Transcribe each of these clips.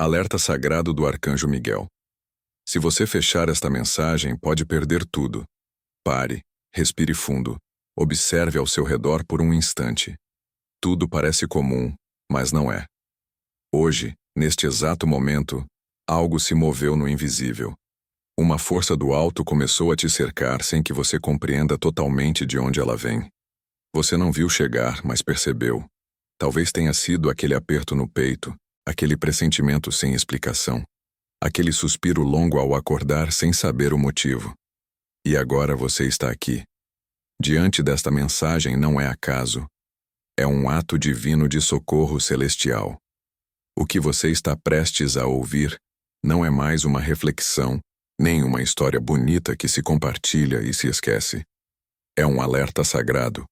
Alerta sagrado do Arcanjo Miguel. Se você fechar esta mensagem, pode perder tudo. Pare, respire fundo, observe ao seu redor por um instante. Tudo parece comum, mas não é. Hoje, neste exato momento, algo se moveu no invisível. Uma força do alto começou a te cercar sem que você compreenda totalmente de onde ela vem. Você não viu chegar, mas percebeu. Talvez tenha sido aquele aperto no peito, aquele pressentimento sem explicação, aquele suspiro longo ao acordar sem saber o motivo. E agora você está aqui. Diante desta mensagem não é acaso. É um ato divino de socorro celestial. O que você está prestes a ouvir não é mais uma reflexão, nem uma história bonita que se compartilha e se esquece. É um alerta sagrado,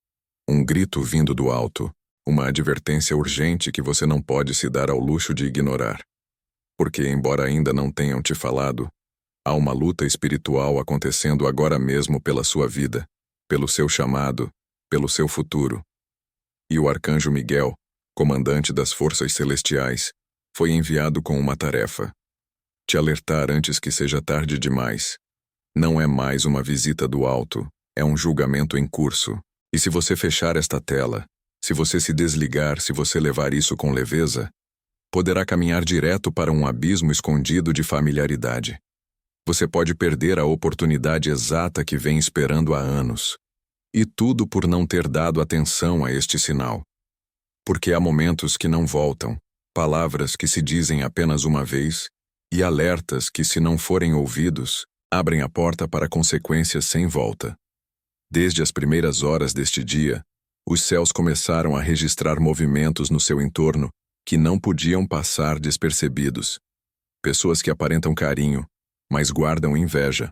um grito vindo do alto, uma advertência urgente que você não pode se dar ao luxo de ignorar. Porque, embora ainda não tenham te falado, há uma luta espiritual acontecendo agora mesmo pela sua vida, pelo seu chamado, pelo seu futuro. E o Arcanjo Miguel, comandante das forças celestiais, foi enviado com uma tarefa: te alertar antes que seja tarde demais. Não é mais uma visita do alto, é um julgamento em curso. E se você fechar esta tela, se você se desligar, se você levar isso com leveza, poderá caminhar direto para um abismo escondido de familiaridade. Você pode perder a oportunidade exata que vem esperando há anos. E tudo por não ter dado atenção a este sinal. Porque há momentos que não voltam, palavras que se dizem apenas uma vez, e alertas que, se não forem ouvidos, abrem a porta para consequências sem volta. Desde as primeiras horas deste dia, os céus começaram a registrar movimentos no seu entorno que não podiam passar despercebidos. Pessoas que aparentam carinho, mas guardam inveja.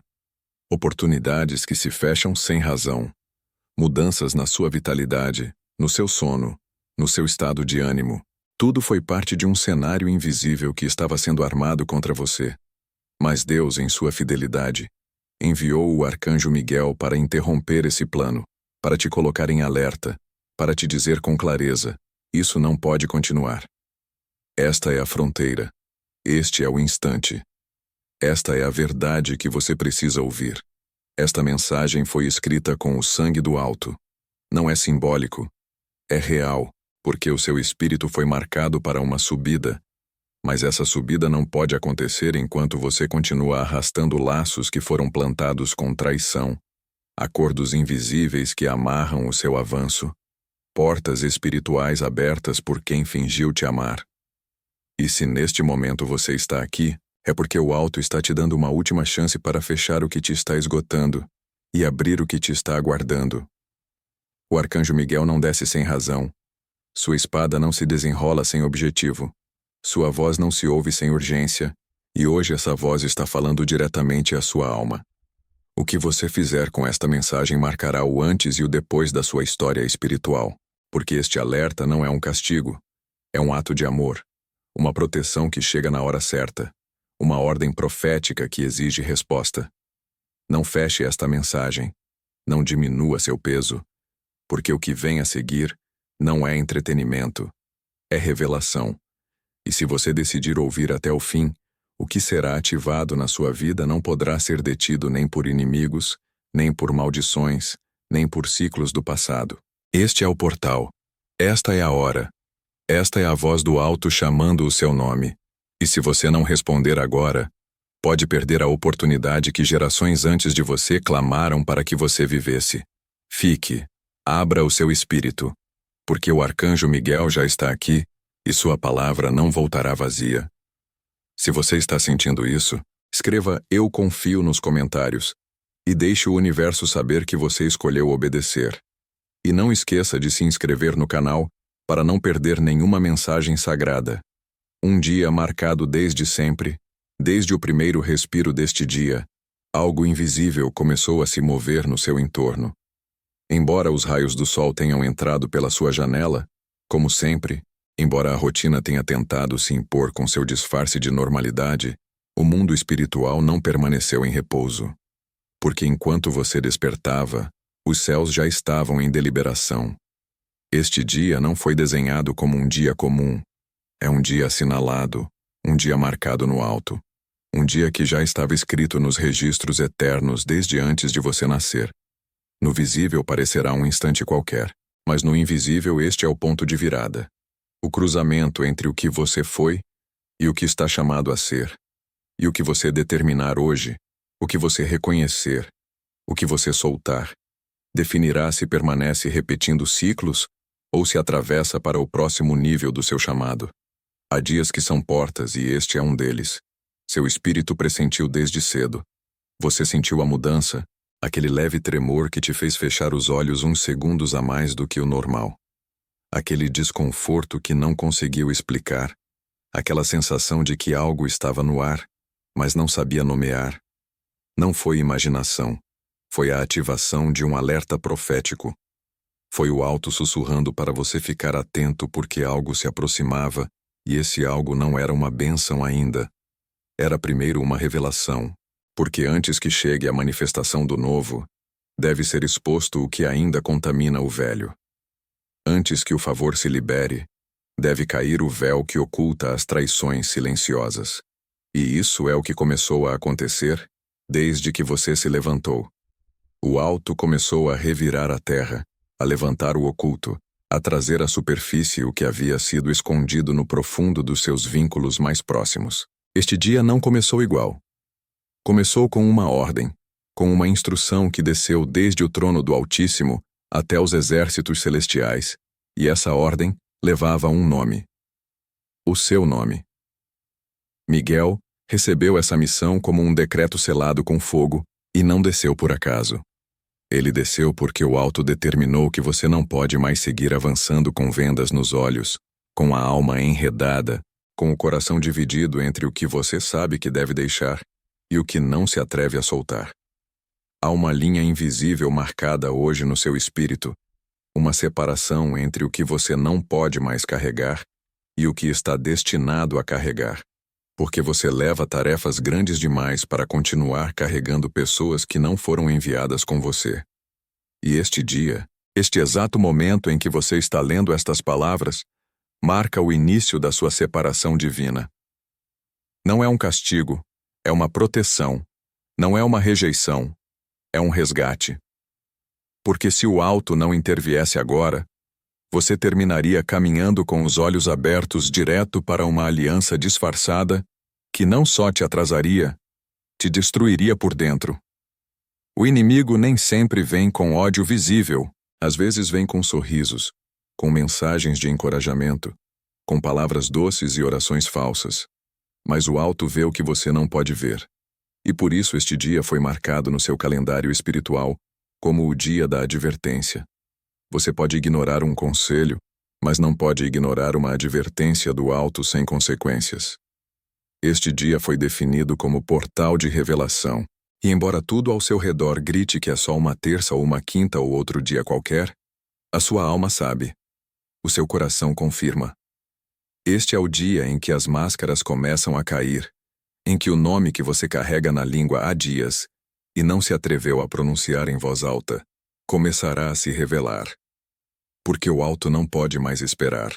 Oportunidades que se fecham sem razão. Mudanças na sua vitalidade, no seu sono, no seu estado de ânimo. Tudo foi parte de um cenário invisível que estava sendo armado contra você. Mas Deus, em sua fidelidade, enviou o Arcanjo Miguel para interromper esse plano, para te colocar em alerta, para te dizer com clareza: isso não pode continuar. Esta é a fronteira. Este é o instante. Esta é a verdade que você precisa ouvir. Esta mensagem foi escrita com o sangue do alto. Não é simbólico. É real, porque o seu espírito foi marcado para uma subida. Mas essa subida não pode acontecer enquanto você continua arrastando laços que foram plantados com traição, acordos invisíveis que amarram o seu avanço, portas espirituais abertas por quem fingiu te amar. E se neste momento você está aqui, é porque o alto está te dando uma última chance para fechar o que te está esgotando e abrir o que te está aguardando. O Arcanjo Miguel não desce sem razão. Sua espada não se desenrola sem objetivo. Sua voz não se ouve sem urgência, e hoje essa voz está falando diretamente à sua alma. O que você fizer com esta mensagem marcará o antes e o depois da sua história espiritual, porque este alerta não é um castigo, é um ato de amor, uma proteção que chega na hora certa, uma ordem profética que exige resposta. Não feche esta mensagem, não diminua seu peso, porque o que vem a seguir não é entretenimento, é revelação. E se você decidir ouvir até o fim, o que será ativado na sua vida não poderá ser detido nem por inimigos, nem por maldições, nem por ciclos do passado. Este é o portal. Esta é a hora. Esta é a voz do alto chamando o seu nome. E se você não responder agora, pode perder a oportunidade que gerações antes de você clamaram para que você vivesse. Fique. Abra o seu espírito. Porque o Arcanjo Miguel já está aqui, e sua palavra não voltará vazia. Se você está sentindo isso, escreva "Eu confio" nos comentários e deixe o universo saber que você escolheu obedecer. E não esqueça de se inscrever no canal para não perder nenhuma mensagem sagrada. Um dia marcado desde sempre, desde o primeiro respiro deste dia, algo invisível começou a se mover no seu entorno. Embora os raios do sol tenham entrado pela sua janela, como sempre, embora a rotina tenha tentado se impor com seu disfarce de normalidade, o mundo espiritual não permaneceu em repouso. Porque enquanto você despertava, os céus já estavam em deliberação. Este dia não foi desenhado como um dia comum. É um dia assinalado, Um dia marcado no alto. Um dia que já estava escrito nos registros eternos desde antes de você nascer. No visível parecerá um instante qualquer, mas no invisível este é o ponto de virada. O cruzamento entre o que você foi e o que está chamado a ser. E o que você determinar hoje, o que você reconhecer, o que você soltar, definirá se permanece repetindo ciclos ou se atravessa para o próximo nível do seu chamado. Há dias que são portas e este é um deles. Seu espírito pressentiu desde cedo. Você sentiu a mudança, aquele leve tremor que te fez fechar os olhos uns segundos a mais do que o normal. Aquele desconforto que não conseguiu explicar. Aquela sensação de que algo estava no ar, mas não sabia nomear. Não foi imaginação. Foi a ativação de um alerta profético. Foi o alto sussurrando para você ficar atento porque algo se aproximava e esse algo não era uma bênção ainda. Era primeiro uma revelação, porque antes que chegue a manifestação do novo, deve ser exposto o que ainda contamina o velho. Antes que o favor se libere, deve cair o véu que oculta as traições silenciosas. E isso é o que começou a acontecer desde que você se levantou. O alto começou a revirar a terra, a levantar o oculto, a trazer à superfície o que havia sido escondido no profundo dos seus vínculos mais próximos. Este dia não começou igual. Começou com uma ordem, com uma instrução que desceu desde o trono do Altíssimo até os exércitos celestiais, e essa ordem levava um nome. O seu nome. Miguel recebeu essa missão como um decreto selado com fogo e não desceu por acaso. Ele desceu porque o alto determinou que você não pode mais seguir avançando com vendas nos olhos, com a alma enredada, com o coração dividido entre o que você sabe que deve deixar e o que não se atreve a soltar. Há uma linha invisível marcada hoje no seu espírito, uma separação entre o que você não pode mais carregar e o que está destinado a carregar, porque você leva tarefas grandes demais para continuar carregando pessoas que não foram enviadas com você. E este dia, este exato momento em que você está lendo estas palavras, marca o início da sua separação divina. Não é um castigo, é uma proteção, não é uma rejeição, é um resgate. Porque se o alto não interviesse agora, você terminaria caminhando com os olhos abertos direto para uma aliança disfarçada que não só te atrasaria, te destruiria por dentro. O inimigo nem sempre vem com ódio visível, às vezes vem com sorrisos, com mensagens de encorajamento, com palavras doces e orações falsas. Mas o alto vê o que você não pode ver. E por isso este dia foi marcado no seu calendário espiritual como o dia da advertência. Você pode ignorar um conselho, mas não pode ignorar uma advertência do alto sem consequências. Este dia foi definido como portal de revelação, e embora tudo ao seu redor grite que é só uma terça ou uma quinta ou outro dia qualquer, a sua alma sabe. O seu coração confirma. Este é o dia em que as máscaras começam a cair, em que o nome que você carrega na língua há dias, e não se atreveu a pronunciar em voz alta, começará a se revelar. Porque o alto não pode mais esperar.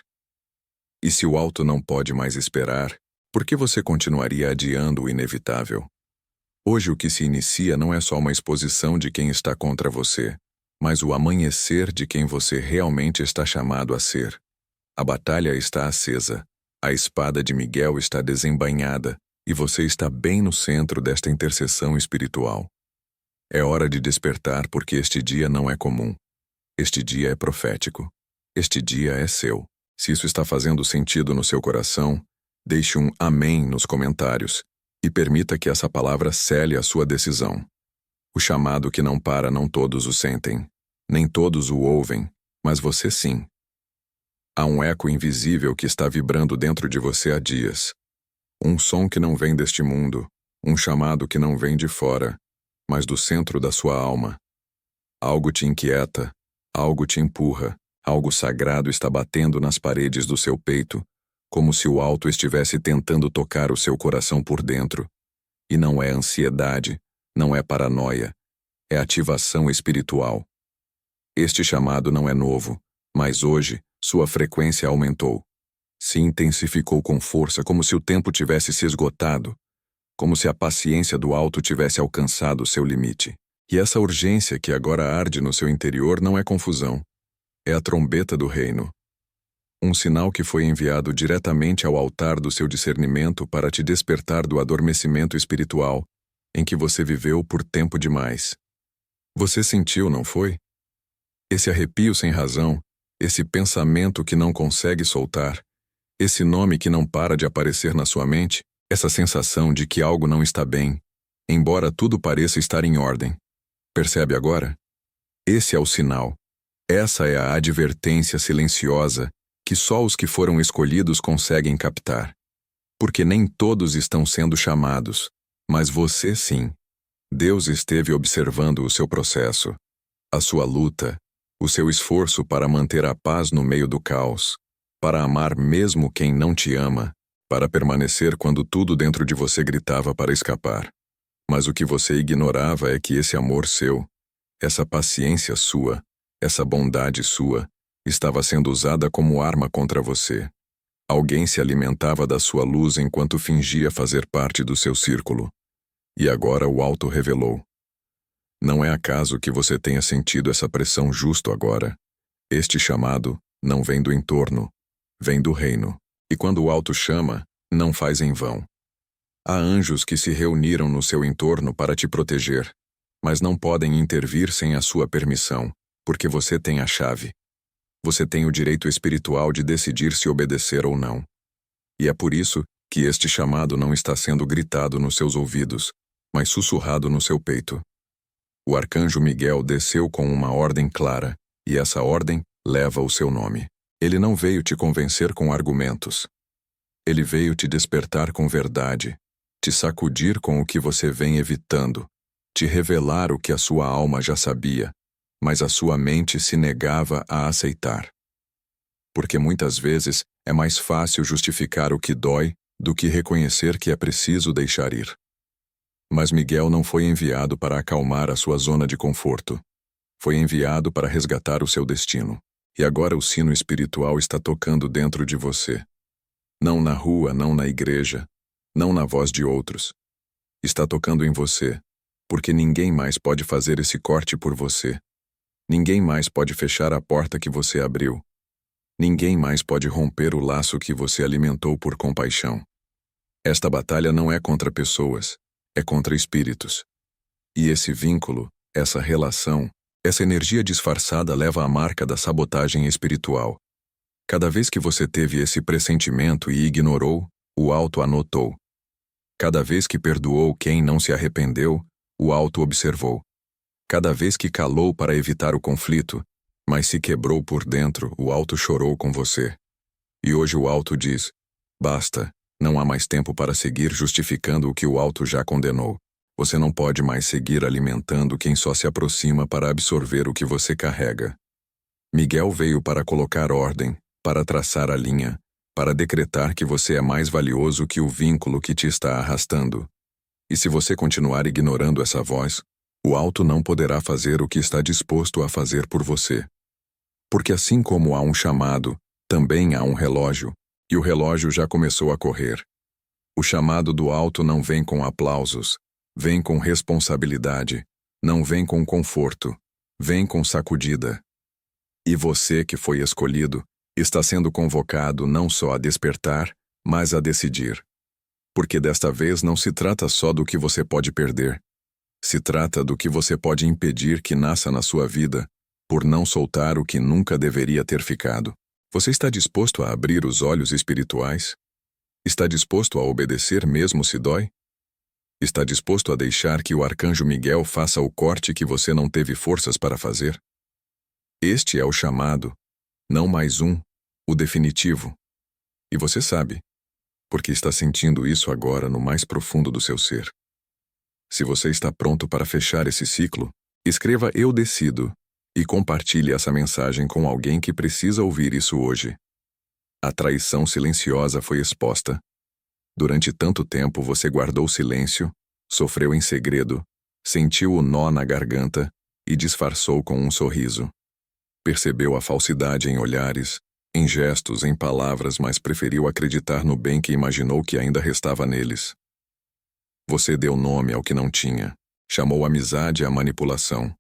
E se o alto não pode mais esperar, por que você continuaria adiando o inevitável? Hoje o que se inicia não é só uma exposição de quem está contra você, mas o amanhecer de quem você realmente está chamado a ser. A batalha está acesa, a espada de Miguel está desembainhada, e você está bem no centro desta intercessão espiritual. É hora de despertar porque este dia não é comum. Este dia é profético. Este dia é seu. Se isso está fazendo sentido no seu coração, deixe um amém nos comentários e permita que essa palavra cele a sua decisão. O chamado que não para não todos o sentem, nem todos o ouvem, mas você sim. Há um eco invisível que está vibrando dentro de você há dias. Um som que não vem deste mundo, um chamado que não vem de fora, mas do centro da sua alma. Algo te inquieta, algo te empurra, algo sagrado está batendo nas paredes do seu peito, como se o alto estivesse tentando tocar o seu coração por dentro. E não é ansiedade, não é paranoia, é ativação espiritual. Este chamado não é novo, mas hoje sua frequência aumentou. Se intensificou com força, como se o tempo tivesse se esgotado, como se a paciência do alto tivesse alcançado seu limite. E essa urgência que agora arde no seu interior não é confusão. É a trombeta do reino. Um sinal que foi enviado diretamente ao altar do seu discernimento para te despertar do adormecimento espiritual em que você viveu por tempo demais. Você sentiu, não foi? Esse arrepio sem razão, esse pensamento que não consegue soltar, esse nome que não para de aparecer na sua mente, essa sensação de que algo não está bem, embora tudo pareça estar em ordem. Percebe agora? Esse é o sinal. Essa é a advertência silenciosa que só os que foram escolhidos conseguem captar. Porque nem todos estão sendo chamados, mas você sim. Deus esteve observando o seu processo, a sua luta, o seu esforço para manter a paz no meio do caos, para amar mesmo quem não te ama, para permanecer quando tudo dentro de você gritava para escapar. Mas o que você ignorava é que esse amor seu, essa paciência sua, essa bondade sua, estava sendo usada como arma contra você. Alguém se alimentava da sua luz enquanto fingia fazer parte do seu círculo. E agora o alto revelou. Não é acaso que você tenha sentido essa pressão justo agora. Este chamado não vem do entorno, vem do reino. E quando o alto chama, não faz em vão. Há anjos que se reuniram no seu entorno para te proteger, mas não podem intervir sem a sua permissão, porque você tem a chave. Você tem o direito espiritual de decidir se obedecer ou não. E é por isso que este chamado não está sendo gritado nos seus ouvidos, mas sussurrado no seu peito. O arcanjo Miguel desceu com uma ordem clara, e essa ordem leva o seu nome. Ele não veio te convencer com argumentos. Ele veio te despertar com verdade, te sacudir com o que você vem evitando, te revelar o que a sua alma já sabia, mas a sua mente se negava a aceitar. Porque muitas vezes é mais fácil justificar o que dói do que reconhecer que é preciso deixar ir. Mas Miguel não foi enviado para acalmar a sua zona de conforto. Foi enviado para resgatar o seu destino. E agora o sino espiritual está tocando dentro de você. Não na rua, não na igreja, não na voz de outros. Está tocando em você, porque ninguém mais pode fazer esse corte por você. Ninguém mais pode fechar a porta que você abriu. Ninguém mais pode romper o laço que você alimentou por compaixão. Esta batalha não é contra pessoas, é contra espíritos. E esse vínculo, essa relação, essa energia disfarçada leva a marca da sabotagem espiritual. Cada vez que você teve esse pressentimento e ignorou, o alto anotou. Cada vez que perdoou quem não se arrependeu, o alto observou. Cada vez que calou para evitar o conflito, mas se quebrou por dentro, o alto chorou com você. E hoje o alto diz: basta, não há mais tempo para seguir justificando o que o alto já condenou. Você não pode mais seguir alimentando quem só se aproxima para absorver o que você carrega. Miguel veio para colocar ordem, para traçar a linha, para decretar que você é mais valioso que o vínculo que te está arrastando. E se você continuar ignorando essa voz, o alto não poderá fazer o que está disposto a fazer por você. Porque assim como há um chamado, também há um relógio, e o relógio já começou a correr. O chamado do alto não vem com aplausos, vem com responsabilidade, não vem com conforto, vem com sacudida. E você que foi escolhido, está sendo convocado não só a despertar, mas a decidir. Porque desta vez não se trata só do que você pode perder. Se trata do que você pode impedir que nasça na sua vida, por não soltar o que nunca deveria ter ficado. Você está disposto a abrir os olhos espirituais? Está disposto a obedecer mesmo se dói? Está disposto a deixar que o arcanjo Miguel faça o corte que você não teve forças para fazer? Este é o chamado, não mais um, o definitivo. E você sabe, porque está sentindo isso agora no mais profundo do seu ser. Se você está pronto para fechar esse ciclo, escreva "Eu decido" e compartilhe essa mensagem com alguém que precisa ouvir isso hoje. A traição silenciosa foi exposta. Durante tanto tempo você guardou silêncio, sofreu em segredo, sentiu o nó na garganta e disfarçou com um sorriso. Percebeu a falsidade em olhares, Em gestos, em palavras, mas preferiu acreditar no bem que imaginou que ainda restava neles. Você deu nome ao que não tinha. Chamou amizade à manipulação.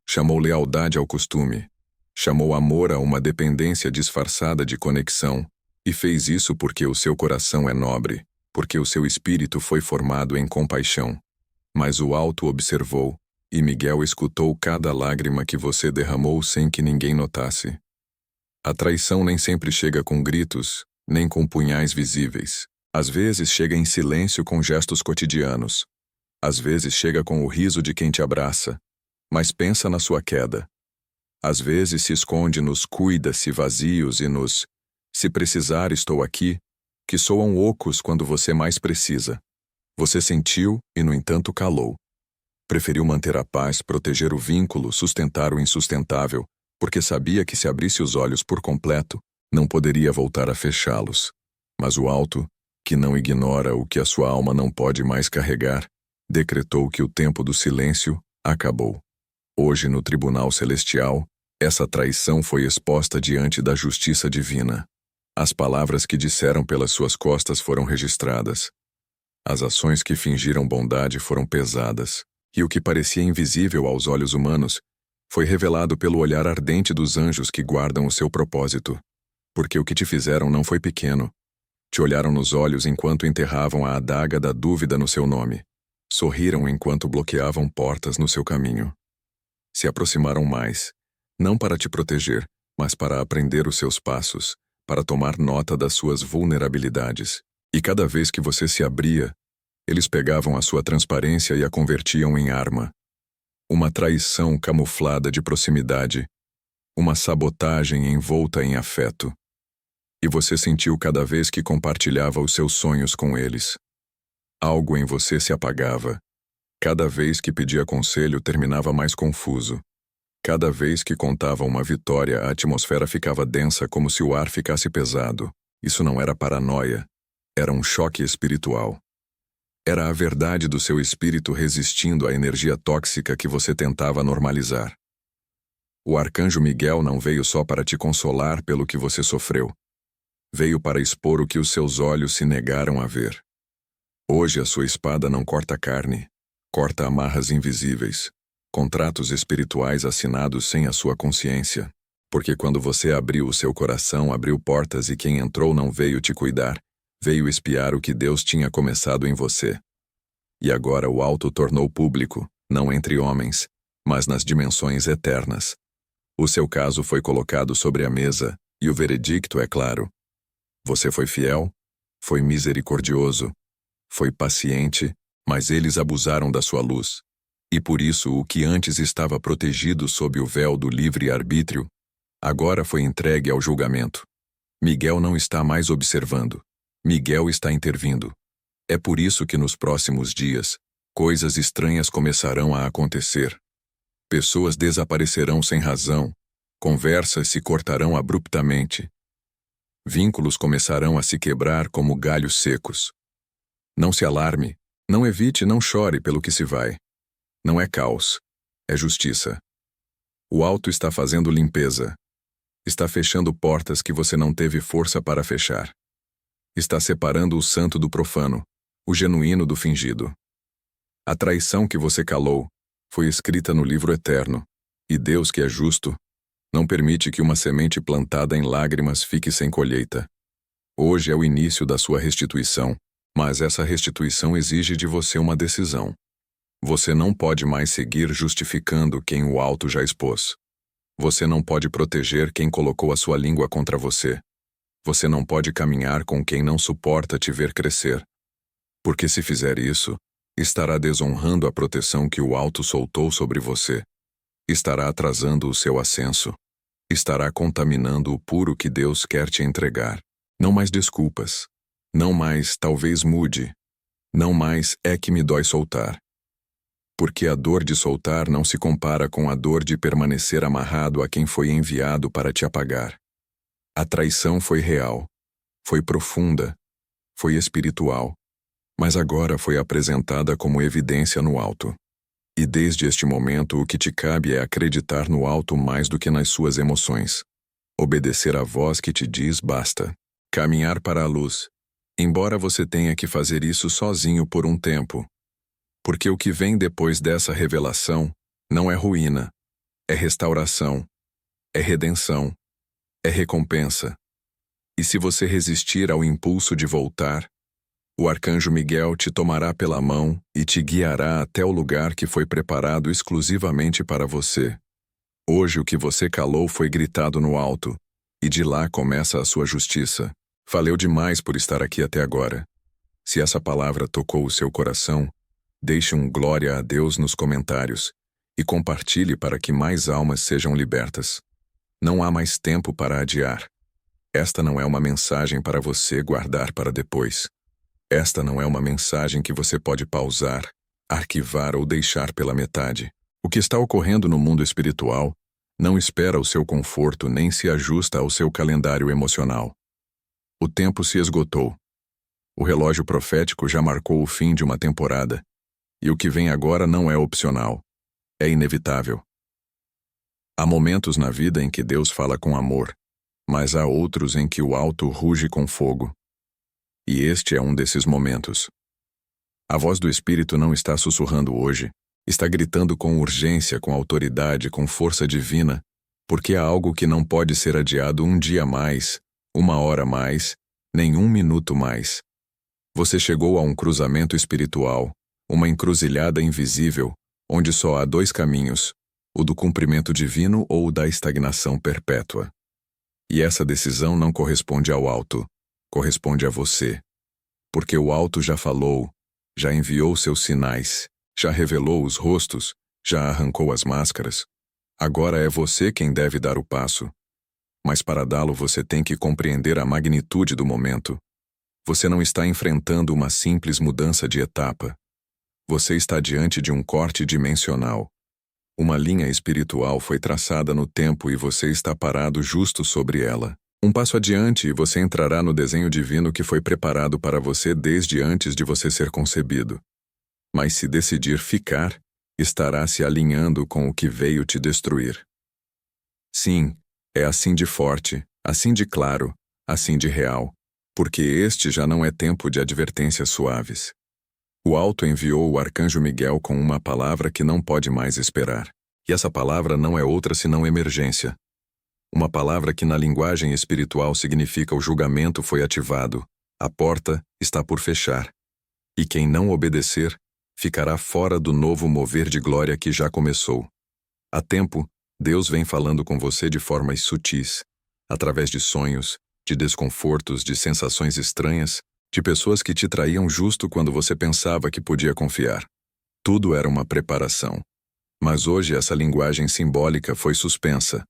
Chamou lealdade ao costume. Chamou amor a uma dependência disfarçada de conexão. E fez isso porque o seu coração é nobre, porque o seu espírito foi formado em compaixão. Mas o alto observou, e Miguel escutou cada lágrima que você derramou sem que ninguém notasse. A traição nem sempre chega com gritos, nem com punhais visíveis. Às vezes chega em silêncio com gestos cotidianos. Às vezes chega com o riso de quem te abraça, mas pensa na sua queda. Às vezes se esconde nos cuida-se vazios e nos "se precisar estou aqui", que soam ocos quando você mais precisa. Você sentiu e, no entanto, calou. Preferiu manter a paz, proteger o vínculo, sustentar o insustentável, porque sabia que se abrisse os olhos por completo, não poderia voltar a fechá-los. Mas o alto, que não ignora o que a sua alma não pode mais carregar, decretou que o tempo do silêncio acabou. Hoje, no tribunal celestial, essa traição foi exposta diante da justiça divina. As palavras que disseram pelas suas costas foram registradas. As ações que fingiram bondade foram pesadas, e o que parecia invisível aos olhos humanos foi revelado pelo olhar ardente dos anjos que guardam o seu propósito. Porque o que te fizeram não foi pequeno. Te olharam nos olhos enquanto enterravam a adaga da dúvida no seu nome. Sorriram enquanto bloqueavam portas no seu caminho. Se aproximaram mais, não para te proteger, mas para aprender os seus passos, para tomar nota das suas vulnerabilidades. E cada vez que você se abria, eles pegavam a sua transparência e a convertiam em arma. Uma traição camuflada de proximidade, uma sabotagem envolta em afeto. E você sentiu cada vez que compartilhava os seus sonhos com eles. Algo em você se apagava. Cada vez que pedia conselho, terminava mais confuso. Cada vez que contava uma vitória, a atmosfera ficava densa como se o ar ficasse pesado. Isso não era paranoia. Era um choque espiritual. Era a verdade do seu espírito resistindo à energia tóxica que você tentava normalizar. O arcanjo Miguel não veio só para te consolar pelo que você sofreu. Veio para expor o que os seus olhos se negaram a ver. Hoje a sua espada não corta carne, corta amarras invisíveis, contratos espirituais assinados sem a sua consciência. Porque quando você abriu o seu coração, abriu portas e quem entrou não veio te cuidar, veio espiar o que Deus tinha começado em você. E agora o alto tornou público, não entre homens, mas nas dimensões eternas. O seu caso foi colocado sobre a mesa, e o veredicto é claro. Você foi fiel, foi misericordioso, foi paciente, mas eles abusaram da sua luz. E por isso o que antes estava protegido sob o véu do livre-arbítrio, agora foi entregue ao julgamento. Miguel não está mais observando. Miguel está intervindo. É por isso que nos próximos dias, coisas estranhas começarão a acontecer. Pessoas desaparecerão sem razão, conversas se cortarão abruptamente. Vínculos começarão a se quebrar como galhos secos. Não se alarme, não evite, não chore pelo que se vai. Não é caos, é justiça. O alto está fazendo limpeza. Está fechando portas que você não teve força para fechar. Está separando o santo do profano, o genuíno do fingido. A traição que você calou foi escrita no livro eterno, e Deus, que é justo, não permite que uma semente plantada em lágrimas fique sem colheita. Hoje é o início da sua restituição, mas essa restituição exige de você uma decisão. Você não pode mais seguir justificando quem o alto já expôs. Você não pode proteger quem colocou a sua língua contra você. Você não pode caminhar com quem não suporta te ver crescer. Porque se fizer isso, estará desonrando a proteção que o alto soltou sobre você. Estará atrasando o seu ascenso. Estará contaminando o puro que Deus quer te entregar. Não mais desculpas. Não mais talvez mude. Não mais é que me dói soltar. Porque a dor de soltar não se compara com a dor de permanecer amarrado a quem foi enviado para te apagar. A traição foi real, foi profunda, foi espiritual, mas agora foi apresentada como evidência no alto. E desde este momento o que te cabe é acreditar no alto mais do que nas suas emoções. Obedecer à voz que te diz basta. Caminhar para a luz. Embora você tenha que fazer isso sozinho por um tempo. Porque o que vem depois dessa revelação não é ruína, é restauração, é redenção, é recompensa. E se você resistir ao impulso de voltar, o arcanjo Miguel te tomará pela mão e te guiará até o lugar que foi preparado exclusivamente para você. Hoje o que você calou foi gritado no alto, e de lá começa a sua justiça. Valeu demais por estar aqui até agora. Se essa palavra tocou o seu coração, deixe um glória a Deus nos comentários e compartilhe para que mais almas sejam libertas. Não há mais tempo para adiar. Esta não é uma mensagem para você guardar para depois. Esta não é uma mensagem que você pode pausar, arquivar ou deixar pela metade. O que está ocorrendo no mundo espiritual não espera o seu conforto nem se ajusta ao seu calendário emocional. O tempo se esgotou. O relógio profético já marcou o fim de uma temporada, e o que vem agora não é opcional. É inevitável. Há momentos na vida em que Deus fala com amor, mas há outros em que o alto ruge com fogo. E este é um desses momentos. A voz do Espírito não está sussurrando hoje, está gritando com urgência, com autoridade, com força divina, porque há algo que não pode ser adiado um dia mais, uma hora mais, nem um minuto mais. Você chegou a um cruzamento espiritual, uma encruzilhada invisível, onde só há dois caminhos, o do cumprimento divino ou o da estagnação perpétua. E essa decisão não corresponde ao alto, corresponde a você. Porque o alto já falou, já enviou seus sinais, já revelou os rostos, já arrancou as máscaras. Agora é você quem deve dar o passo. Mas para dá-lo você tem que compreender a magnitude do momento. Você não está enfrentando uma simples mudança de etapa. Você está diante de um corte dimensional. Uma linha espiritual foi traçada no tempo e você está parado justo sobre ela. Um passo adiante e você entrará no desenho divino que foi preparado para você desde antes de você ser concebido. Mas se decidir ficar, estará se alinhando com o que veio te destruir. Sim, é assim de forte, assim de claro, assim de real, porque este já não é tempo de advertências suaves. O alto enviou o arcanjo Miguel com uma palavra que não pode mais esperar. E essa palavra não é outra senão emergência. Uma palavra que na linguagem espiritual significa o julgamento foi ativado, a porta está por fechar. E quem não obedecer, ficará fora do novo mover de glória que já começou. Há tempo, Deus vem falando com você de formas sutis, através de sonhos, de desconfortos, de sensações estranhas, de pessoas que te traíam justo quando você pensava que podia confiar. Tudo era uma preparação. Mas hoje essa linguagem simbólica foi suspensa.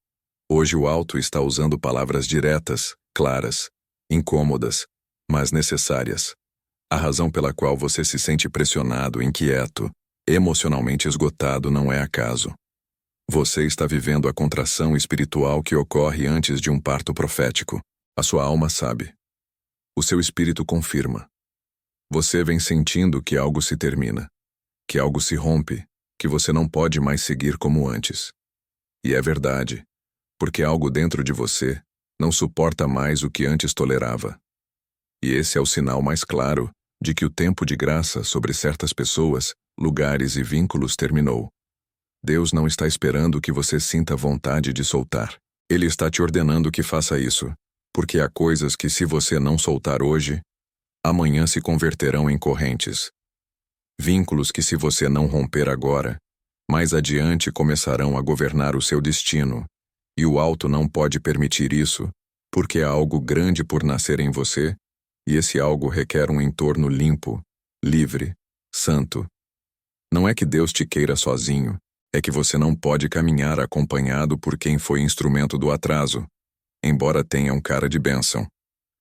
Hoje o alto está usando palavras diretas, claras, incômodas, mas necessárias. A razão pela qual você se sente pressionado, inquieto, emocionalmente esgotado não é acaso. Você está vivendo a contração espiritual que ocorre antes de um parto profético. A sua alma sabe. O seu espírito confirma. Você vem sentindo que algo se termina, que algo se rompe, que você não pode mais seguir como antes. E é verdade, porque algo dentro de você não suporta mais o que antes tolerava. E esse é o sinal mais claro de que o tempo de graça sobre certas pessoas, lugares e vínculos terminou. Deus não está esperando que você sinta vontade de soltar. Ele está te ordenando que faça isso, porque há coisas que se você não soltar hoje, amanhã se converterão em correntes. Vínculos que se você não romper agora, mais adiante começarão a governar o seu destino, e o alto não pode permitir isso, porque há algo grande por nascer em você, e esse algo requer um entorno limpo, livre, santo. Não é que Deus te queira sozinho, é que você não pode caminhar acompanhado por quem foi instrumento do atraso, embora tenha um cara de bênção.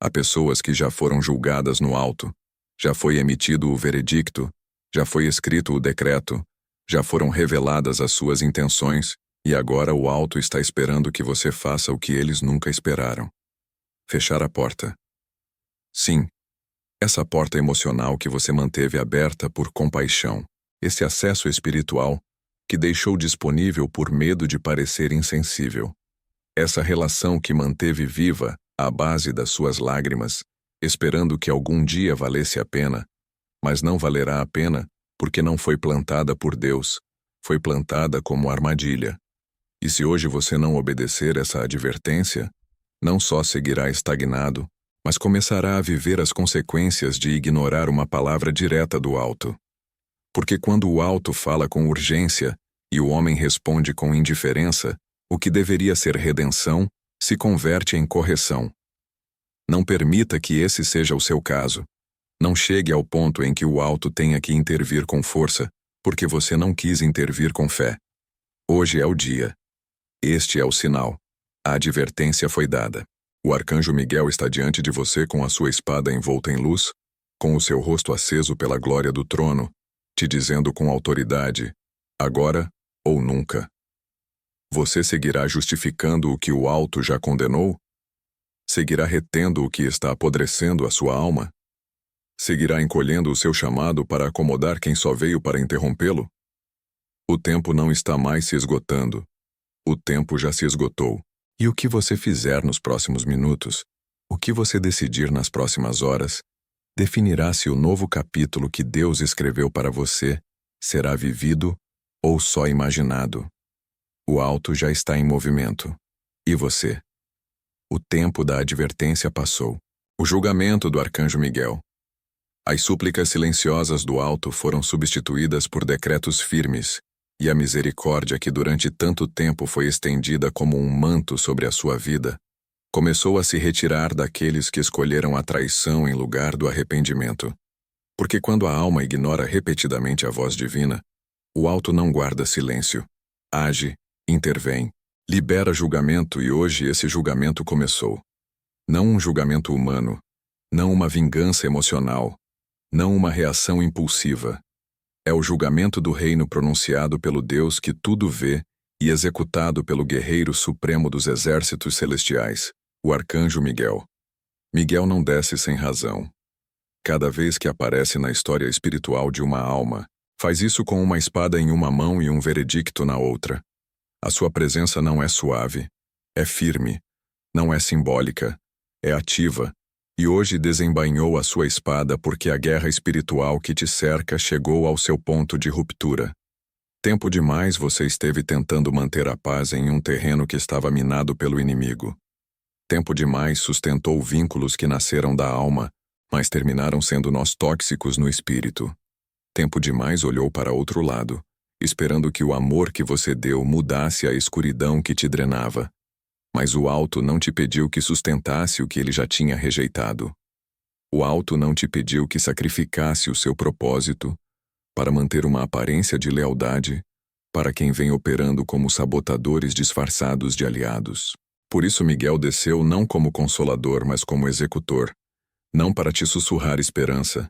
Há pessoas que já foram julgadas no alto, já foi emitido o veredicto, já foi escrito o decreto, já foram reveladas as suas intenções, e agora o alto está esperando que você faça o que eles nunca esperaram. Fechar a porta. Sim, essa porta emocional que você manteve aberta por compaixão, esse acesso espiritual que deixou disponível por medo de parecer insensível. Essa relação que manteve viva à base das suas lágrimas, esperando que algum dia valesse a pena, mas não valerá a pena porque não foi plantada por Deus, foi plantada como armadilha. E se hoje você não obedecer essa advertência, não só seguirá estagnado, mas começará a viver as consequências de ignorar uma palavra direta do alto. Porque quando o alto fala com urgência e o homem responde com indiferença, o que deveria ser redenção se converte em correção. Não permita que esse seja o seu caso. Não chegue ao ponto em que o alto tenha que intervir com força, porque você não quis intervir com fé. Hoje é o dia. Este é o sinal. A advertência foi dada. O arcanjo Miguel está diante de você com a sua espada envolta em luz, com o seu rosto aceso pela glória do trono, te dizendo com autoridade, agora ou nunca. Você seguirá justificando o que o alto já condenou? Seguirá retendo o que está apodrecendo a sua alma? Seguirá encolhendo o seu chamado para acomodar quem só veio para interrompê-lo? O tempo não está mais se esgotando. O tempo já se esgotou. E o que você fizer nos próximos minutos, o que você decidir nas próximas horas, definirá se o novo capítulo que Deus escreveu para você será vivido ou só imaginado. O alto já está em movimento. E você? O tempo da advertência passou. O julgamento do arcanjo Miguel. As súplicas silenciosas do alto foram substituídas por decretos firmes, e a misericórdia que durante tanto tempo foi estendida como um manto sobre a sua vida, começou a se retirar daqueles que escolheram a traição em lugar do arrependimento. Porque quando a alma ignora repetidamente a voz divina, o alto não guarda silêncio. Age, intervém, libera julgamento e hoje esse julgamento começou. Não um julgamento humano, não uma vingança emocional, não uma reação impulsiva. É o julgamento do reino pronunciado pelo Deus que tudo vê e executado pelo guerreiro supremo dos exércitos celestiais, o arcanjo Miguel. Miguel não desce sem razão. Cada vez que aparece na história espiritual de uma alma, faz isso com uma espada em uma mão e um veredicto na outra. A sua presença não é suave, é firme, não é simbólica, é ativa, e hoje desembainhou a sua espada porque a guerra espiritual que te cerca chegou ao seu ponto de ruptura. Tempo demais você esteve tentando manter a paz em um terreno que estava minado pelo inimigo. Tempo demais sustentou vínculos que nasceram da alma, mas terminaram sendo nós tóxicos no espírito. Tempo demais olhou para outro lado, esperando que o amor que você deu mudasse a escuridão que te drenava. Mas o alto não te pediu que sustentasse o que ele já tinha rejeitado. O alto não te pediu que sacrificasse o seu propósito para manter uma aparência de lealdade para quem vem operando como sabotadores disfarçados de aliados. Por isso Miguel desceu não como consolador, mas como executor, não para te sussurrar esperança,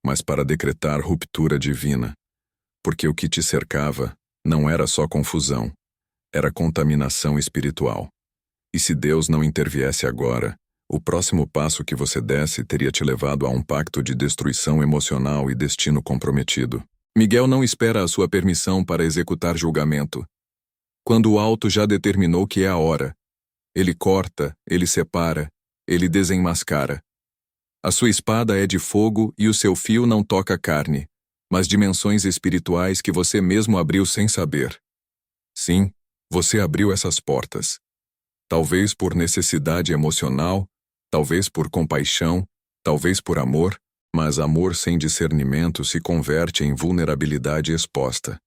mas para decretar ruptura divina, porque o que te cercava não era só confusão, era contaminação espiritual. E se Deus não interviesse agora, o próximo passo que você desse teria te levado a um pacto de destruição emocional e destino comprometido. Miguel não espera a sua permissão para executar julgamento. Quando o alto já determinou que é a hora, ele corta, ele separa, ele desenmascara. A sua espada é de fogo e o seu fio não toca carne, mas dimensões espirituais que você mesmo abriu sem saber. Sim, você abriu essas portas. Talvez por necessidade emocional, talvez por compaixão, talvez por amor, mas amor sem discernimento se converte em vulnerabilidade exposta.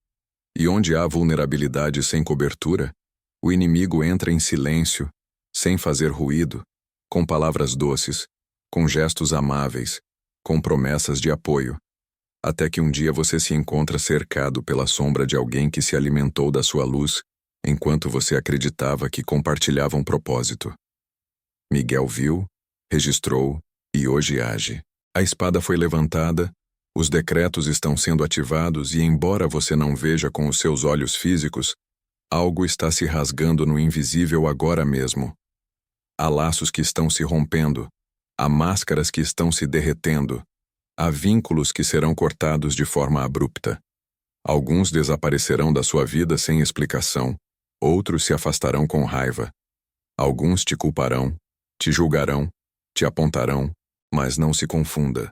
E onde há vulnerabilidade sem cobertura, o inimigo entra em silêncio, sem fazer ruído, com palavras doces, com gestos amáveis, com promessas de apoio, até que um dia você se encontra cercado pela sombra de alguém que se alimentou da sua luz, enquanto você acreditava que compartilhava um propósito. Miguel viu, registrou e hoje age. A espada foi levantada, os decretos estão sendo ativados e, embora você não veja com os seus olhos físicos, algo está se rasgando no invisível agora mesmo. Há laços que estão se rompendo, há máscaras que estão se derretendo, há vínculos que serão cortados de forma abrupta. Alguns desaparecerão da sua vida sem explicação, outros se afastarão com raiva. Alguns te culparão, te julgarão, te apontarão, mas não se confunda.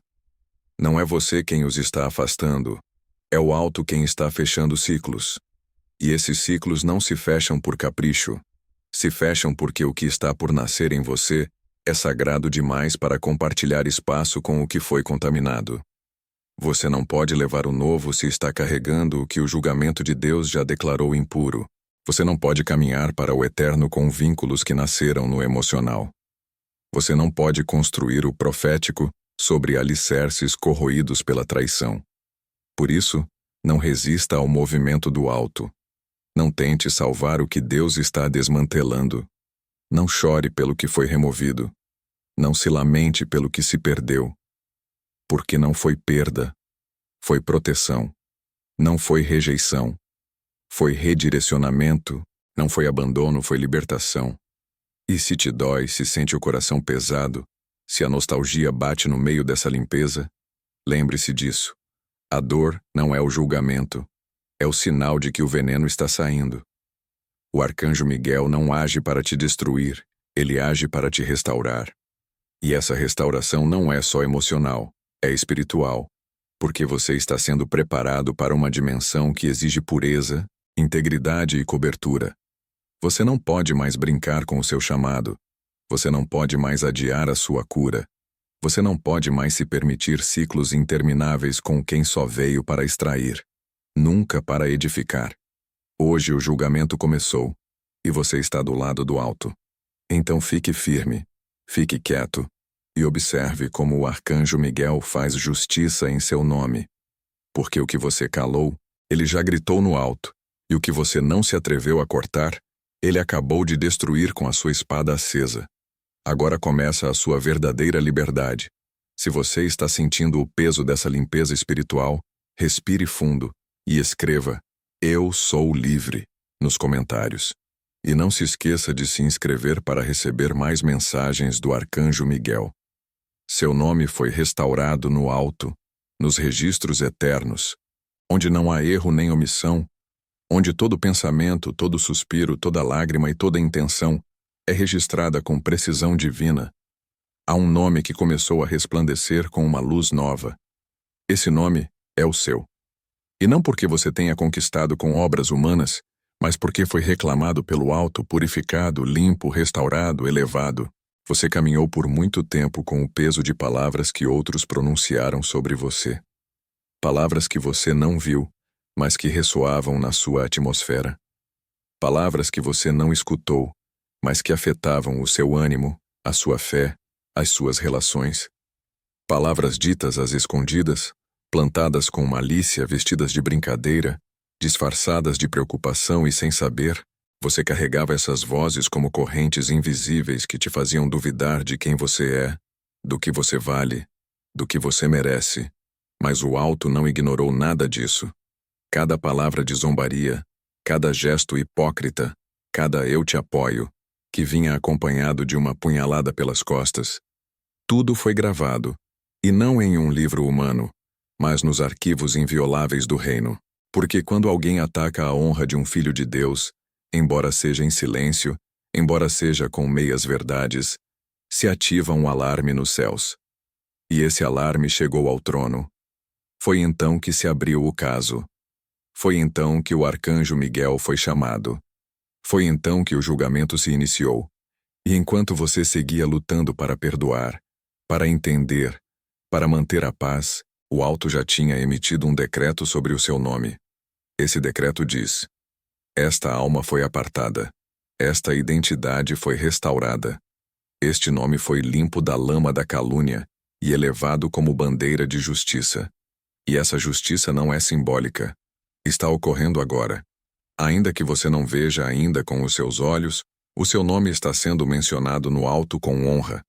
Não é você quem os está afastando, é o alto quem está fechando ciclos. E esses ciclos não se fecham por capricho, se fecham porque o que está por nascer em você é sagrado demais para compartilhar espaço com o que foi contaminado. Você não pode levar o novo se está carregando o que o julgamento de Deus já declarou impuro. Você não pode caminhar para o eterno com vínculos que nasceram no emocional. Você não pode construir o profético sobre alicerces corroídos pela traição. Por isso, não resista ao movimento do alto. Não tente salvar o que Deus está desmantelando. Não chore pelo que foi removido. Não se lamente pelo que se perdeu. Porque não foi perda, foi proteção. Não foi rejeição, foi redirecionamento. Não foi abandono, foi libertação. E se te dói, se sente o coração pesado, se a nostalgia bate no meio dessa limpeza, lembre-se disso. A dor não é o julgamento, é o sinal de que o veneno está saindo. O arcanjo Miguel não age para te destruir, ele age para te restaurar. E essa restauração não é só emocional, é espiritual, porque você está sendo preparado para uma dimensão que exige pureza, integridade e cobertura. Você não pode mais brincar com o seu chamado. Você não pode mais adiar a sua cura. Você não pode mais se permitir ciclos intermináveis com quem só veio para extrair, nunca para edificar. Hoje o julgamento começou, e você está do lado do alto. Então fique firme, fique quieto, e observe como o arcanjo Miguel faz justiça em seu nome. Porque o que você calou, ele já gritou no alto, e o que você não se atreveu a cortar, ele acabou de destruir com a sua espada acesa. Agora começa a sua verdadeira liberdade. Se você está sentindo o peso dessa limpeza espiritual, respire fundo e escreva "Eu sou livre" nos comentários. E não se esqueça de se inscrever para receber mais mensagens do Arcanjo Miguel. Seu nome foi restaurado no alto, nos registros eternos, onde não há erro nem omissão, onde todo pensamento, todo suspiro, toda lágrima e toda intenção é registrada com precisão divina. Há um nome que começou a resplandecer com uma luz nova. Esse nome é o seu. E não porque você tenha conquistado com obras humanas, mas porque foi reclamado pelo alto, purificado, limpo, restaurado, elevado. Você caminhou por muito tempo com o peso de palavras que outros pronunciaram sobre você. Palavras que você não viu, mas que ressoavam na sua atmosfera. Palavras que você não escutou, mas que afetavam o seu ânimo, a sua fé, as suas relações. Palavras ditas às escondidas, plantadas com malícia, vestidas de brincadeira, disfarçadas de preocupação e sem saber, você carregava essas vozes como correntes invisíveis que te faziam duvidar de quem você é, do que você vale, do que você merece. Mas o alto não ignorou nada disso. Cada palavra de zombaria, cada gesto hipócrita, cada "eu te apoio", que vinha acompanhado de uma punhalada pelas costas. Tudo foi gravado, e não em um livro humano, mas nos arquivos invioláveis do reino. Porque quando alguém ataca a honra de um filho de Deus, embora seja em silêncio, embora seja com meias verdades, se ativa um alarme nos céus. E esse alarme chegou ao trono. Foi então que se abriu o caso. Foi então que o arcanjo Miguel foi chamado. Foi então que o julgamento se iniciou. E enquanto você seguia lutando para perdoar, para entender, para manter a paz, o alto já tinha emitido um decreto sobre o seu nome. Esse decreto diz: esta alma foi apartada, esta identidade foi restaurada, este nome foi limpo da lama da calúnia e elevado como bandeira de justiça. E essa justiça não é simbólica. Está ocorrendo agora. Ainda que você não veja ainda com os seus olhos, o seu nome está sendo mencionado no alto com honra.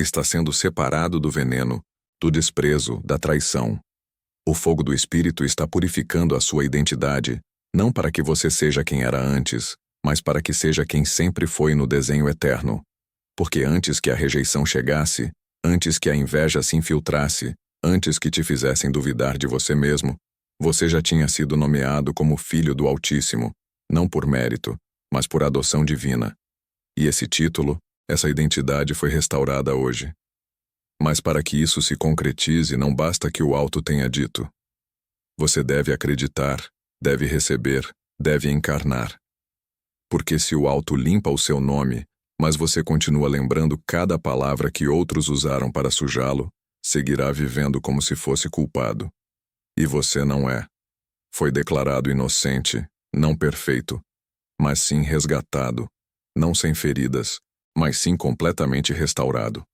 Está sendo separado do veneno, do desprezo, da traição. O fogo do Espírito está purificando a sua identidade, não para que você seja quem era antes, mas para que seja quem sempre foi no desenho eterno. Porque antes que a rejeição chegasse, antes que a inveja se infiltrasse, antes que te fizessem duvidar de você mesmo, você já tinha sido nomeado como filho do Altíssimo, não por mérito, mas por adoção divina. E esse título, essa identidade foi restaurada hoje. Mas para que isso se concretize, não basta que o alto tenha dito. Você deve acreditar, deve receber, deve encarnar. Porque se o alto limpa o seu nome, mas você continua lembrando cada palavra que outros usaram para sujá-lo, seguirá vivendo como se fosse culpado. E você não é. Foi declarado inocente, não perfeito, mas sim resgatado, não sem feridas, mas sim completamente restaurado.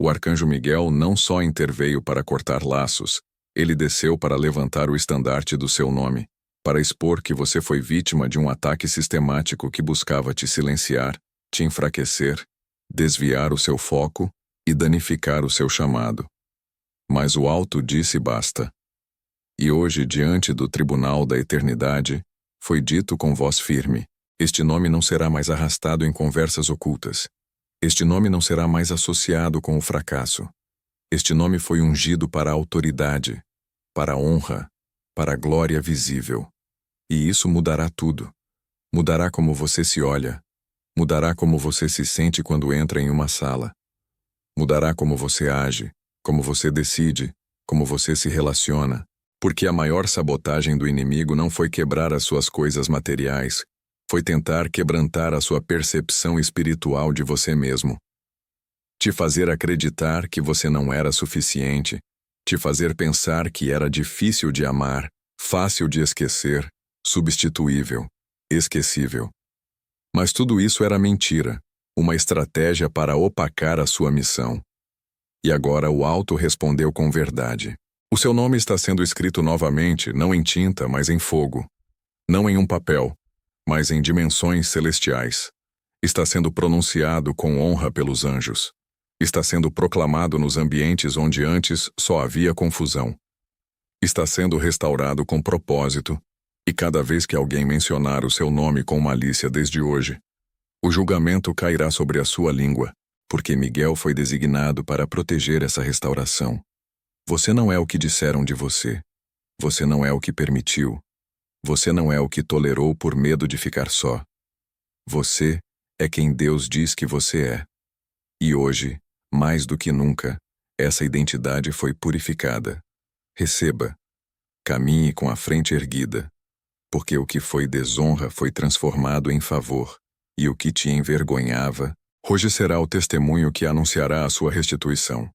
O arcanjo Miguel não só interveio para cortar laços, ele desceu para levantar o estandarte do seu nome, para expor que você foi vítima de um ataque sistemático que buscava te silenciar, te enfraquecer, desviar o seu foco e danificar o seu chamado. Mas o alto disse basta. E hoje, diante do tribunal da eternidade, foi dito com voz firme: este nome não será mais arrastado em conversas ocultas. Este nome não será mais associado com o fracasso. Este nome foi ungido para a autoridade, para a honra, para a glória visível. E isso mudará tudo. Mudará como você se olha. Mudará como você se sente quando entra em uma sala. Mudará como você age, como você decide, como você se relaciona. Porque a maior sabotagem do inimigo não foi quebrar as suas coisas materiais, foi tentar quebrantar a sua percepção espiritual de você mesmo. Te fazer acreditar que você não era suficiente, te fazer pensar que era difícil de amar, fácil de esquecer, substituível, esquecível. Mas tudo isso era mentira, uma estratégia para opacar a sua missão. E agora o alto respondeu com verdade. O seu nome está sendo escrito novamente, não em tinta, mas em fogo. Não em um papel, mas em dimensões celestiais. Está sendo pronunciado com honra pelos anjos. Está sendo proclamado nos ambientes onde antes só havia confusão. Está sendo restaurado com propósito, e cada vez que alguém mencionar o seu nome com malícia desde hoje, o julgamento cairá sobre a sua língua, porque Miguel foi designado para proteger essa restauração. Você não é o que disseram de você. Você não é o que permitiu. Você não é o que tolerou por medo de ficar só. Você é quem Deus diz que você é. E hoje, mais do que nunca, essa identidade foi purificada. Receba. Caminhe com a frente erguida. Porque o que foi desonra foi transformado em favor, e o que te envergonhava, hoje será o testemunho que anunciará a sua restituição.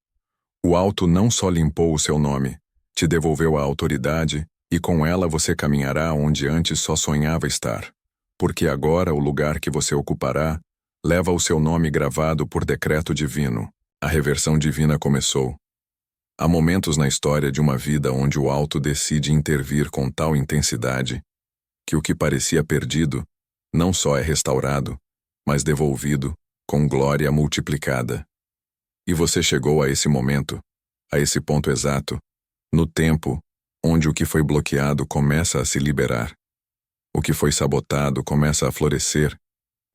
O alto não só limpou o seu nome, te devolveu a autoridade, e com ela você caminhará onde antes só sonhava estar. Porque agora o lugar que você ocupará leva o seu nome gravado por decreto divino. A reversão divina começou. Há momentos na história de uma vida onde o alto decide intervir com tal intensidade que o que parecia perdido não só é restaurado, mas devolvido com glória multiplicada. E você chegou a esse momento, a esse ponto exato, no tempo onde o que foi bloqueado começa a se liberar. O que foi sabotado começa a florescer,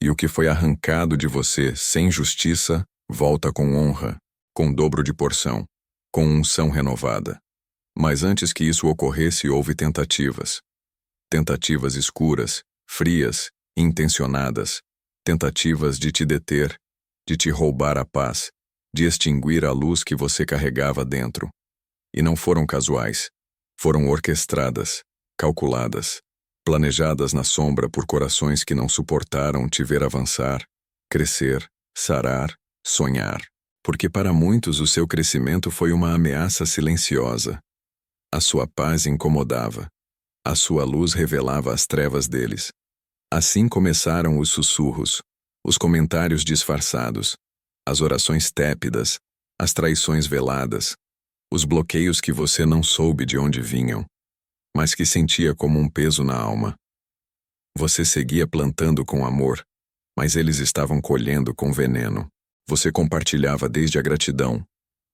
e o que foi arrancado de você sem justiça volta com honra, com dobro de porção, com unção renovada. Mas antes que isso ocorresse, houve tentativas. Tentativas escuras, frias, intencionadas. Tentativas de te deter, de te roubar a paz, de extinguir a luz que você carregava dentro. E não foram casuais. Foram orquestradas, calculadas, planejadas na sombra por corações que não suportaram te ver avançar, crescer, sarar, sonhar. Porque para muitos o seu crescimento foi uma ameaça silenciosa. A sua paz incomodava. A sua luz revelava as trevas deles. Assim começaram os sussurros, os comentários disfarçados, as orações tépidas, as traições veladas, os bloqueios que você não soube de onde vinham, mas que sentia como um peso na alma. Você seguia plantando com amor, mas eles estavam colhendo com veneno. Você compartilhava desde a gratidão,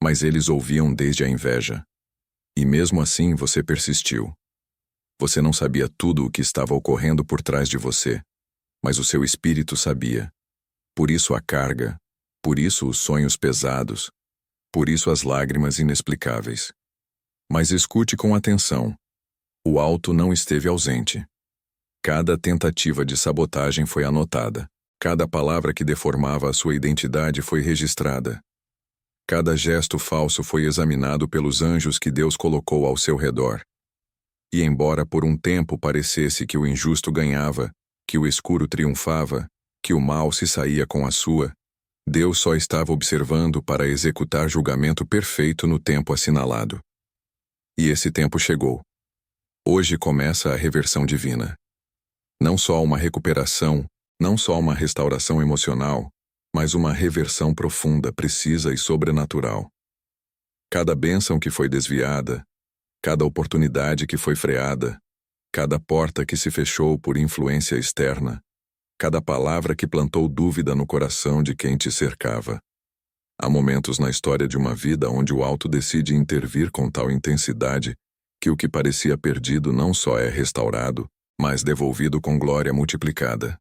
mas eles ouviam desde a inveja. E mesmo assim você persistiu. Você não sabia tudo o que estava ocorrendo por trás de você, mas o seu espírito sabia. Por isso a carga, por isso os sonhos pesados, por isso as lágrimas inexplicáveis. Mas escute com atenção. O alto não esteve ausente. Cada tentativa de sabotagem foi anotada. Cada palavra que deformava a sua identidade foi registrada. Cada gesto falso foi examinado pelos anjos que Deus colocou ao seu redor. E embora por um tempo parecesse que o injusto ganhava, que o escuro triunfava, que o mal se saía com a sua, Deus só estava observando para executar julgamento perfeito no tempo assinalado. E esse tempo chegou. Hoje começa a reversão divina. Não só uma recuperação, não só uma restauração emocional, mas uma reversão profunda, precisa e sobrenatural. Cada bênção que foi desviada, cada oportunidade que foi freada, cada porta que se fechou por influência externa, cada palavra que plantou dúvida no coração de quem te cercava. Há momentos na história de uma vida onde o alto decide intervir com tal intensidade que o que parecia perdido não só é restaurado, mas devolvido com glória multiplicada.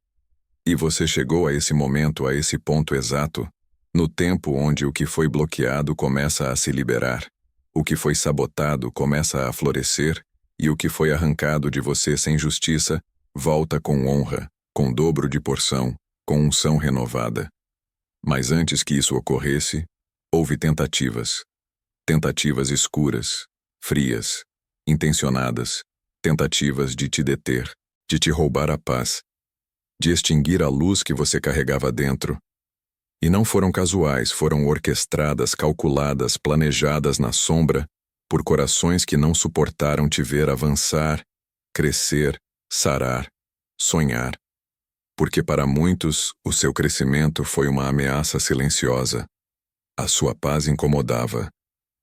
E você chegou a esse momento, a esse ponto exato, no tempo onde o que foi bloqueado começa a se liberar, o que foi sabotado começa a florescer, e o que foi arrancado de você sem justiça volta com honra, com dobro de porção, com unção renovada. Mas antes que isso ocorresse, houve tentativas. Tentativas escuras, frias, intencionadas, tentativas de te deter, de te roubar a paz, de extinguir a luz que você carregava dentro. E não foram casuais, foram orquestradas, calculadas, planejadas na sombra, por corações que não suportaram te ver avançar, crescer, sarar, sonhar. Porque para muitos, o seu crescimento foi uma ameaça silenciosa. A sua paz incomodava.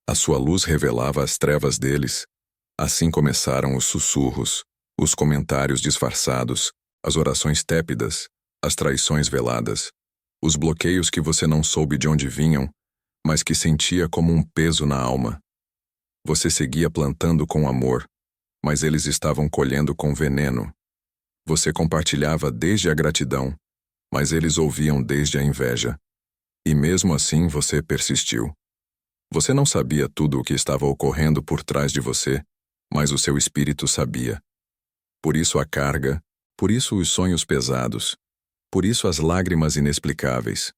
A sua luz revelava as trevas deles. Assim começaram os sussurros, os comentários disfarçados, as orações tépidas, as traições veladas, os bloqueios que você não soube de onde vinham, mas que sentia como um peso na alma. Você seguia plantando com amor, mas eles estavam colhendo com veneno. Você compartilhava desde a gratidão, mas eles ouviam desde a inveja. E mesmo assim você persistiu. Você não sabia tudo o que estava ocorrendo por trás de você, mas o seu espírito sabia. Por isso a carga, por isso os sonhos pesados, por isso as lágrimas inexplicáveis.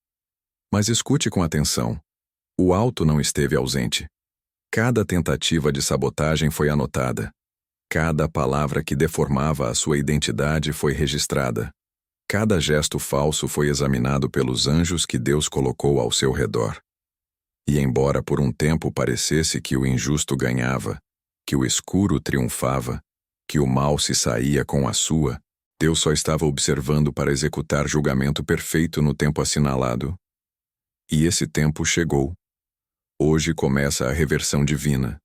Mas escute com atenção. O alto não esteve ausente. Cada tentativa de sabotagem foi anotada. Cada palavra que deformava a sua identidade foi registrada. Cada gesto falso foi examinado pelos anjos que Deus colocou ao seu redor. E embora por um tempo parecesse que o injusto ganhava, que o escuro triunfava, que o mal se saía com a sua, Deus só estava observando para executar julgamento perfeito no tempo assinalado. E esse tempo chegou. Hoje começa a reversão divina.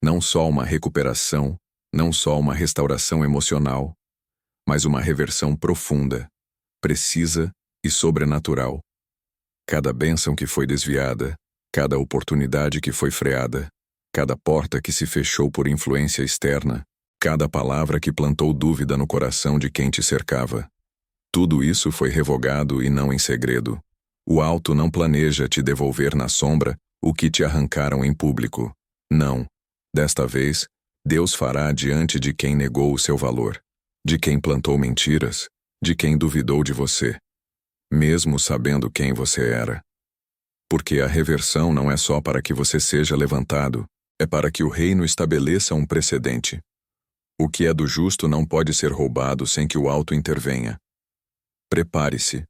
Não só uma recuperação, não só uma restauração emocional, mas uma reversão profunda, precisa e sobrenatural. Cada bênção que foi desviada, cada oportunidade que foi freada, cada porta que se fechou por influência externa, cada palavra que plantou dúvida no coração de quem te cercava. Tudo isso foi revogado e não em segredo. O alto não planeja te devolver na sombra o que te arrancaram em público. Não. Desta vez, Deus fará diante de quem negou o seu valor, de quem plantou mentiras, de quem duvidou de você, mesmo sabendo quem você era. Porque a reversão não é só para que você seja levantado, é para que o reino estabeleça um precedente. O que é do justo não pode ser roubado sem que o alto intervenha. Prepare-se,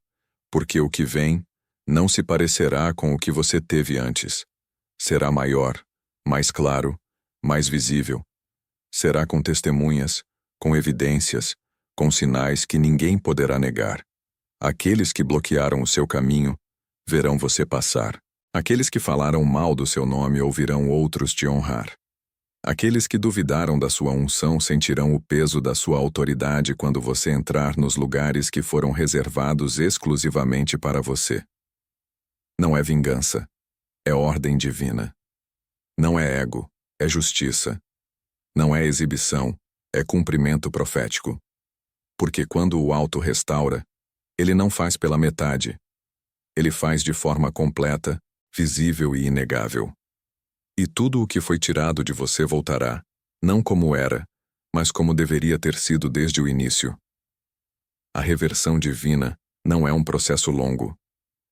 porque o que vem não se parecerá com o que você teve antes. Será maior, mais claro, mais visível. Será com testemunhas, com evidências, com sinais que ninguém poderá negar. Aqueles que bloquearam o seu caminho verão você passar. Aqueles que falaram mal do seu nome ouvirão outros te honrar. Aqueles que duvidaram da sua unção sentirão o peso da sua autoridade quando você entrar nos lugares que foram reservados exclusivamente para você. Não é vingança, é ordem divina. Não é ego, é justiça. Não é exibição, é cumprimento profético. Porque quando o alto restaura, ele não faz pela metade. Ele faz de forma completa, visível e inegável. E tudo o que foi tirado de você voltará, não como era, mas como deveria ter sido desde o início. A reversão divina Não é um processo longo.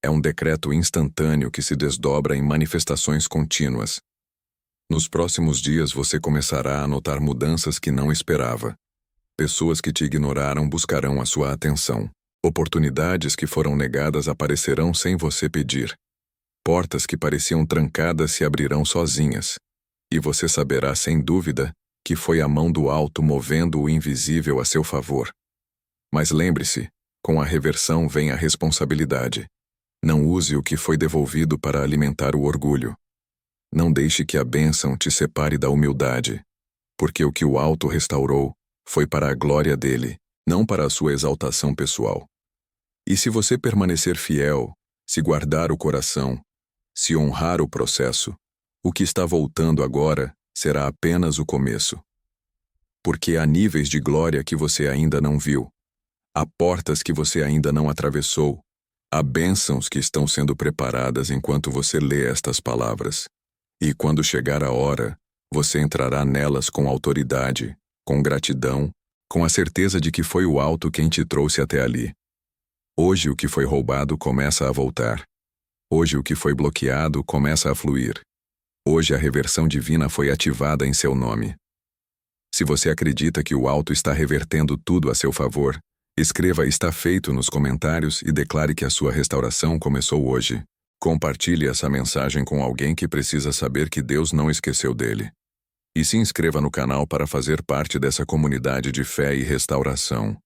É um decreto instantâneo que se desdobra em manifestações contínuas. Nos próximos dias você começará a notar mudanças que não esperava. Pessoas que te ignoraram buscarão a sua atenção. Oportunidades que foram negadas aparecerão sem você pedir. Portas que pareciam trancadas se abrirão sozinhas. E você saberá sem dúvida que foi a mão do alto movendo o invisível a seu favor. Mas lembre-se, com a reversão vem a responsabilidade. Não use o que foi devolvido para alimentar o orgulho. Não deixe que a bênção te separe da humildade, porque o que o alto restaurou foi para a glória dele, não para a sua exaltação pessoal. E se você permanecer fiel, se guardar o coração, se honrar o processo, o que está voltando agora será apenas o começo. Porque há níveis de glória que você ainda não viu, há portas que você ainda não atravessou, há bênçãos que estão sendo preparadas enquanto você lê estas palavras. E quando chegar a hora, você entrará nelas com autoridade, com gratidão, com a certeza de que foi o alto quem te trouxe até ali. Hoje o que foi roubado começa a voltar. Hoje o que foi bloqueado começa a fluir. Hoje a reversão divina foi ativada em seu nome. Se você acredita que o alto está revertendo tudo a seu favor, escreva "está feito" nos comentários e declare que a sua restauração começou hoje. Compartilhe essa mensagem com alguém que precisa saber que Deus não esqueceu dele. E se inscreva no canal para fazer parte dessa comunidade de fé e restauração.